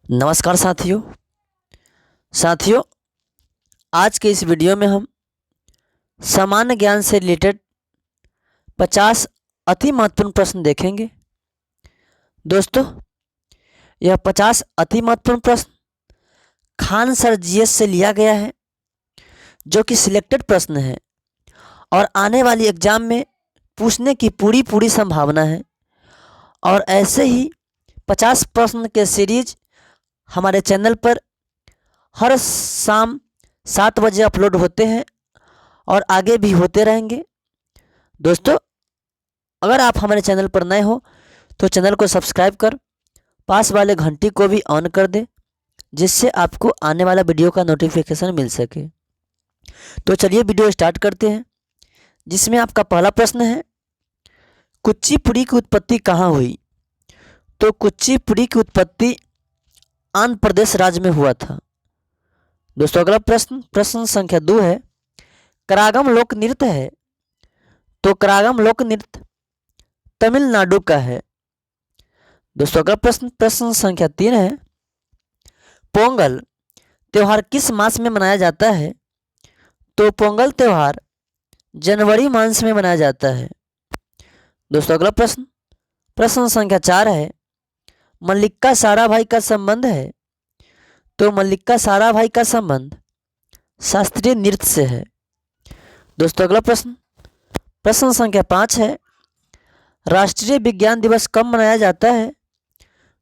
नमस्कार साथियों आज के इस वीडियो में हम सामान्य ज्ञान से रिलेटेड 50 अति महत्वपूर्ण प्रश्न देखेंगे। दोस्तों, यह 50 अति महत्वपूर्ण प्रश्न खान सर जीएस से लिया गया है, जो कि सिलेक्टेड प्रश्न है और आने वाली एग्जाम में पूछने की पूरी संभावना है। और ऐसे ही 50 प्रश्न के सीरीज हमारे चैनल पर हर शाम 7 बजे अपलोड होते हैं और आगे भी होते रहेंगे। दोस्तों, अगर आप हमारे चैनल पर नए हो तो चैनल को सब्सक्राइब कर पास वाले घंटी को भी ऑन कर दें, जिससे आपको आने वाला वीडियो का नोटिफिकेशन मिल सके। तो चलिए वीडियो स्टार्ट करते हैं, जिसमें आपका पहला प्रश्न है, कुचिपुड़ी की उत्पत्ति कहाँ हुई? तो कुचिपुड़ी की उत्पत्ति आंध्र प्रदेश राज्य में हुआ था। दोस्तों, अगला प्रश्न संख्या 2 है, करागम लोक नृत्य है। तो करागम लोक नृत्य तमिलनाडु का है। दोस्तों, अगला प्रश्न संख्या 3 है, पोंगल त्योहार किस मास में मनाया जाता है? तो पोंगल त्योहार जनवरी मास में मनाया जाता है। दोस्तों, अगला प्रश्न संख्या 4 है, मल्लिका साराभाई का संबंध है। तो मल्लिका साराभाई का संबंध शास्त्रीय नृत्य से है। दोस्तों, अगला प्रश्न संख्या 5 है, राष्ट्रीय विज्ञान दिवस कब मनाया जाता है?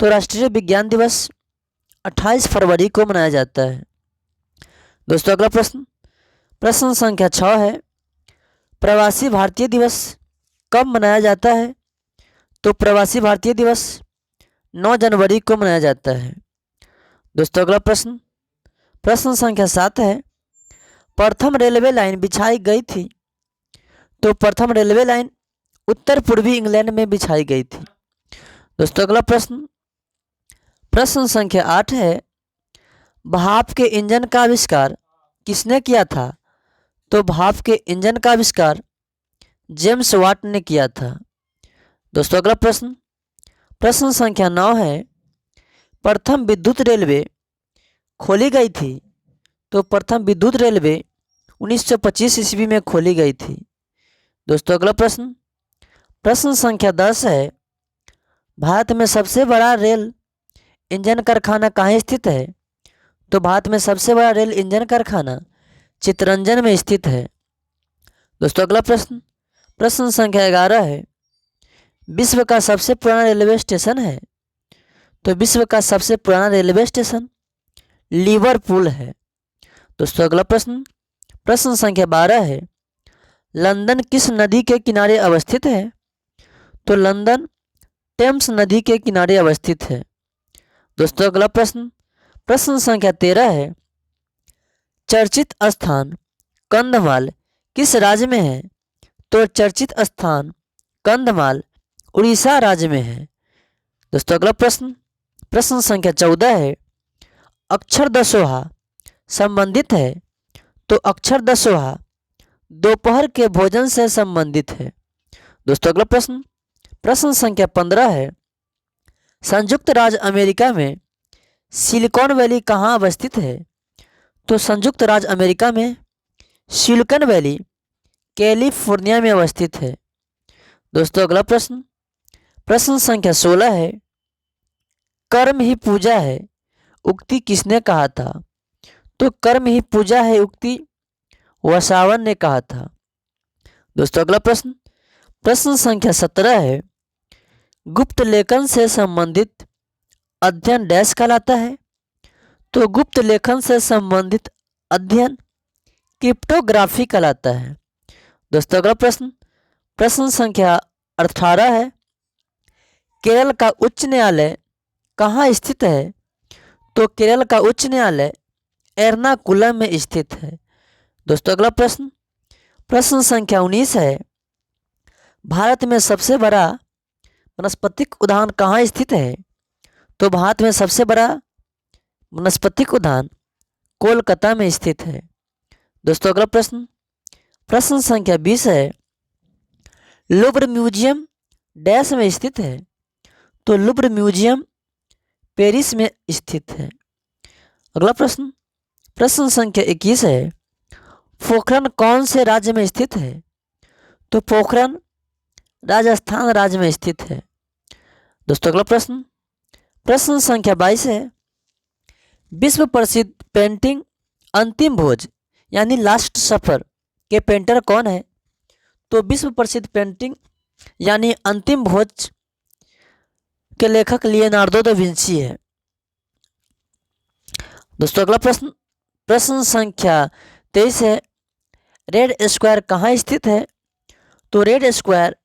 तो राष्ट्रीय विज्ञान दिवस 28 फरवरी को मनाया जाता है। दोस्तों, अगला प्रश्न संख्या 6 है, प्रवासी भारतीय दिवस कब मनाया जाता है? तो प्रवासी भारतीय दिवस 9 जनवरी को मनाया जाता है। दोस्तों, अगला प्रश्न संख्या 7 है, प्रथम रेलवे लाइन बिछाई गई थी। तो प्रथम रेलवे लाइन उत्तर पूर्वी इंग्लैंड में बिछाई गई थी। दोस्तों, अगला प्रश्न संख्या 8 है, भाप के इंजन का आविष्कार किसने किया था? तो भाप के इंजन का आविष्कार जेम्स वाट ने किया था। दोस्तों, अगला प्रश्न संख्या 9 है, प्रथम विद्युत रेलवे खोली गई थी। तो प्रथम विद्युत रेलवे 1925 ईस्वी में खोली गई थी। दोस्तों, अगला प्रश्न संख्या 10 है, भारत में सबसे बड़ा रेल इंजन कारखाना कहाँ स्थित है? तो भारत में सबसे बड़ा रेल इंजन कारखाना चित्तरंजन में स्थित है। दोस्तों, अगला प्रश्न संख्या 11 है, विश्व का सबसे पुराना रेलवे स्टेशन है। तो विश्व का सबसे पुराना रेलवे स्टेशन लिवरपूल है। दोस्तों, अगला प्रश्न संख्या 12 है, लंदन किस नदी के किनारे अवस्थित है? तो लंदन टेम्स नदी के किनारे अवस्थित है। दोस्तों, अगला प्रश्न संख्या 13 है, चर्चित स्थान कंधमाल किस राज्य में है? तो चर्चित स्थान कंधमाल उड़ीसा राज्य में है। दोस्तों, अगला प्रश्न संख्या 14 है, अक्षर दसोहा संबंधित है। तो अक्षर दसोहा दोपहर के भोजन से संबंधित है। दोस्तों, अगला प्रश्न संख्या 15 है, संयुक्त राज्य अमेरिका में सिलिकॉन वैली कहाँ अवस्थित है? तो संयुक्त राज्य अमेरिका में सिलिकॉन वैली कैलिफोर्निया में अवस्थित है। दोस्तों, अगला प्रश्न संख्या 16 है, कर्म ही पूजा है उक्ति किसने कहा था? तो कर्म ही पूजा है उक्ति वसावन ने कहा था। दोस्तों, अगला प्रश्न संख्या 17 है, गुप्त लेखन से संबंधित अध्ययन डैश कहलाता है? तो गुप्त लेखन से संबंधित अध्ययन क्रिप्टोग्राफी कहलाता है। दोस्तों, अगला प्रश्न संख्या 18 है, केरल का उच्च न्यायालय कहाँ स्थित है? तो केरल का उच्च न्यायालय एर्नाकुलम में स्थित है। दोस्तों, अगला प्रश्न संख्या 19 है, भारत में सबसे बड़ा वनस्पतिक उद्यान कहाँ स्थित है? तो भारत में सबसे बड़ा वनस्पतिक उद्यान कोलकाता में स्थित है। दोस्तों, अगला प्रश्न संख्या 20 है, लुव्र म्यूजियम डैश में स्थित है? तो लुव्र म्यूजियम पेरिस में स्थित है। अगला प्रश्न, प्रश्न संख्या 21 है, पोखरण कौन से राज्य में स्थित है? तो पोखरण राजस्थान राज्य में स्थित है। दोस्तों अगला प्रश्न, प्रश्न संख्या 22 है, विश्व प्रसिद्ध पेंटिंग अंतिम भोज यानी लास्ट सफर के पेंटर कौन है? तो विश्व प्रसिद्ध पेंटिंग यानी अंतिम भोज के लेखक लियोनार्डो दा विंची है। दोस्तों अगला प्रश्न, प्रश्न संख्या 23 है, रेड स्क्वायर कहाँ स्थित है? तो रेड स्क्वायर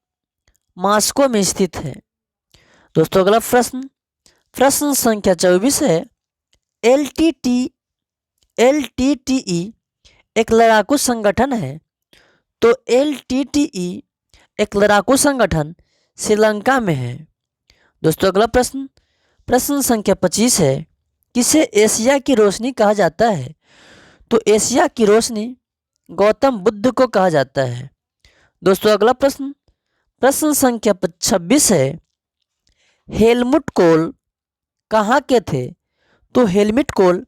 मॉस्को में स्थित है। दोस्तों अगला प्रश्न, प्रश्न संख्या 24 है, LTTE एक लड़ाकू संगठन है। तो LTTE एक लड़ाकू संगठन श्रीलंका में है। दोस्तों अगला प्रश्न, प्रश्न संख्या 25 है, किसे एशिया की रोशनी कहा जाता है? तो एशिया की रोशनी गौतम बुद्ध को कहा जाता है। दोस्तों अगला प्रश्न, प्रश्न संख्या 26 है, हेलमुट कोल कहाँ के थे? तो हेलमुट कोल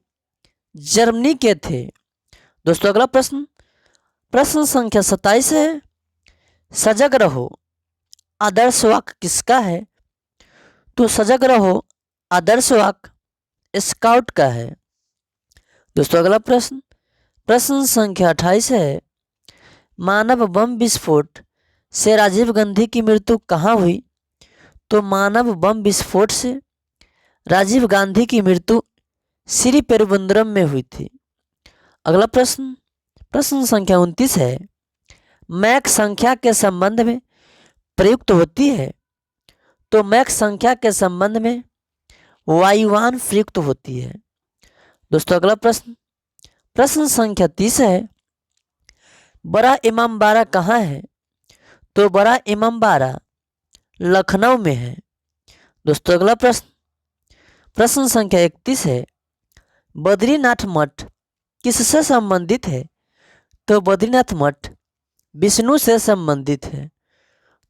जर्मनी के थे। दोस्तों अगला प्रश्न, प्रश्न संख्या 27 है, सजग रहो आदर्श वाक्य किसका है? तो सजग रहो आदर्श वाक्य स्काउट का है। दोस्तों अगला प्रश्न, प्रश्न संख्या 28 है, मानव बम विस्फोट से राजीव गांधी की मृत्यु कहाँ हुई? तो मानव बम विस्फोट से राजीव गांधी की मृत्यु श्री पेरुबंदरम में हुई थी। अगला प्रश्न, प्रश्न संख्या 29 है, मैक संख्या के संबंध में प्रयुक्त होती है। तो मैक संख्या के संबंध में वायुयान प्रयुक्त होती है। दोस्तों अगला प्रश्न, प्रश्न संख्या 30 है, बड़ा इमामबाड़ा कहाँ है? तो बड़ा इमामबाड़ा लखनऊ में है। दोस्तों अगला प्रश्न, प्रश्न संख्या 31 है, बद्रीनाथ मठ किससे संबंधित है? तो बद्रीनाथ मठ विष्णु से संबंधित है।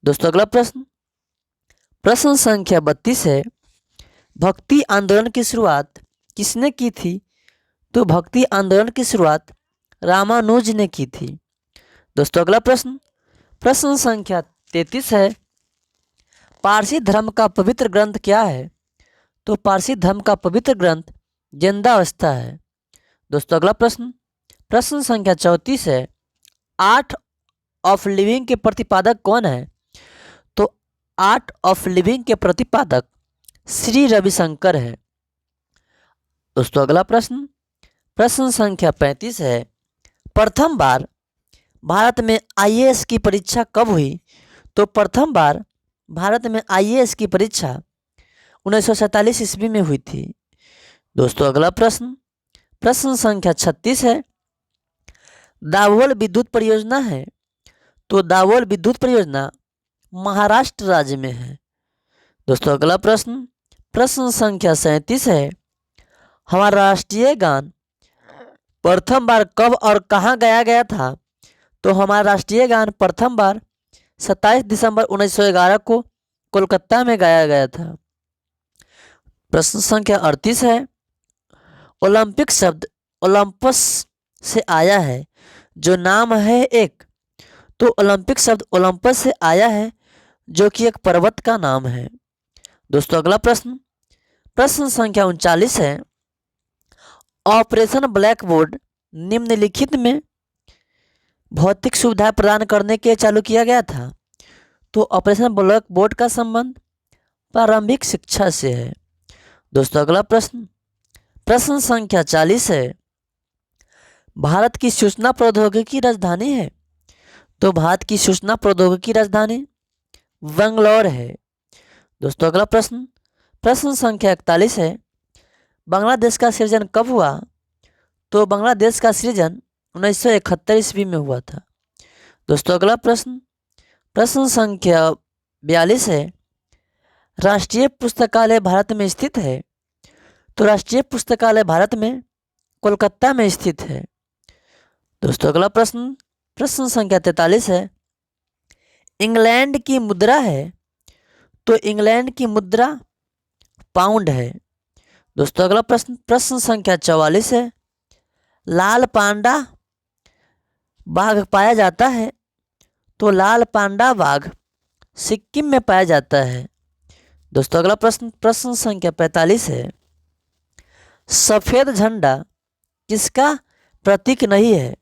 दोस्तों अगला प्रश्न, प्रश्न संख्या 32 है, भक्ति आंदोलन की शुरुआत किसने की थी? तो भक्ति आंदोलन की शुरुआत रामानुज ने की थी। दोस्तों अगला प्रश्न, प्रश्न संख्या 33 है, पारसी धर्म का पवित्र ग्रंथ क्या है? तो पारसी धर्म का पवित्र ग्रंथ जिंदावस्था है। दोस्तों अगला प्रश्न, प्रश्न संख्या 34 है, आर्ट ऑफ लिविंग के प्रतिपादक कौन है? तो आर्ट ऑफ लिविंग के प्रतिपादक श्री रविशंकर है। दोस्तों अगला प्रश्न, प्रश्न संख्या 35 है, प्रथम बार भारत में IAS की परीक्षा कब हुई? तो प्रथम बार भारत में IAS की परीक्षा 1947 ईस्वी में हुई थी। दोस्तों अगला प्रश्न, प्रश्न संख्या 36 है, दाभोल विद्युत परियोजना है। तो दाभोल विद्युत परियोजना महाराष्ट्र राज्य में है। दोस्तों अगला प्रश्न, प्रश्न संख्या 37 है, हमारा राष्ट्रीय गान प्रथम बार कब और कहाँ गाया गया था? तो हमारा राष्ट्रीय गान प्रथम बार 27 दिसंबर 1911 को कोलकाता में गाया गया था। प्रश्न संख्या 38 है, ओलंपिक शब्द ओलंपस से आया है, जो नाम है एक। तो ओलंपिक शब्द ओलंपस से आया है, जो कि एक पर्वत का नाम है। दोस्तों अगला प्रश्न, प्रश्न संख्या 39 है, ऑपरेशन ब्लैक बोर्ड निम्नलिखित में भौतिक सुविधा प्रदान करने के लिए चालू किया गया था। तो ऑपरेशन ब्लैक बोर्ड का संबंध प्रारंभिक शिक्षा से है। दोस्तों अगला प्रश्न, प्रश्न संख्या 40 है, भारत की सूचना प्रौद्योगिकी राजधानी है। तो भारत की सूचना प्रौद्योगिकी राजधानी बेंगलोर है। दोस्तों अगला प्रश्न, प्रश्न संख्या 41 है, बांग्लादेश का सृजन कब हुआ? तो बांग्लादेश का सृजन 1971 ईस्वी में हुआ था। दोस्तों अगला प्रश्न, प्रश्न संख्या 42 है, राष्ट्रीय पुस्तकालय भारत में स्थित है। तो राष्ट्रीय पुस्तकालय भारत में कोलकाता में स्थित है। दोस्तों अगला प्रश्न, प्रश्न संख्या 43 है, इंग्लैंड की मुद्रा है। तो इंग्लैंड की मुद्रा पाउंड है। दोस्तों अगला प्रश्न प्रश्न संख्या 44 है। लाल पांडा बाघ पाया जाता है तो लाल पांडा बाघ सिक्किम में पाया जाता है। दोस्तों अगला प्रश्न प्रश्न संख्या 45 है। सफेद झंडा किसका प्रतीक नहीं है?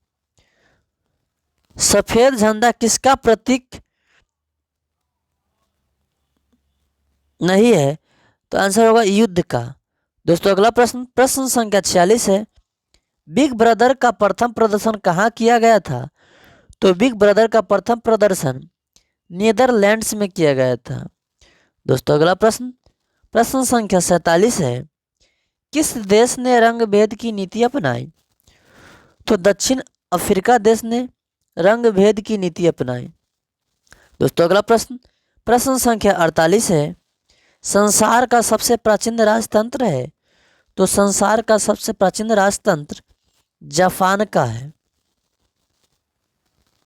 सफेद झंडा किसका प्रतीक नहीं है? तो आंसर होगा युद्ध का। दोस्तों अगला प्रश्न प्रश्न संख्या 46 है। बिग ब्रदर का प्रथम प्रदर्शन कहाँ किया गया था? तो बिग ब्रदर का प्रथम प्रदर्शन नीदरलैंड्स में किया गया था। दोस्तों अगला प्रश्न प्रश्न संख्या 47 है। किस देश ने रंग भेद की नीति अपनाई? तो दक्षिण अफ्रीका देश ने रंग भेद की नीति अपनाई। दोस्तों अगला प्रश्न प्रश्न संख्या 48 है। संसार का सबसे प्राचीन राजतंत्र है? तो संसार का सबसे प्राचीन राजतंत्र जापान का है।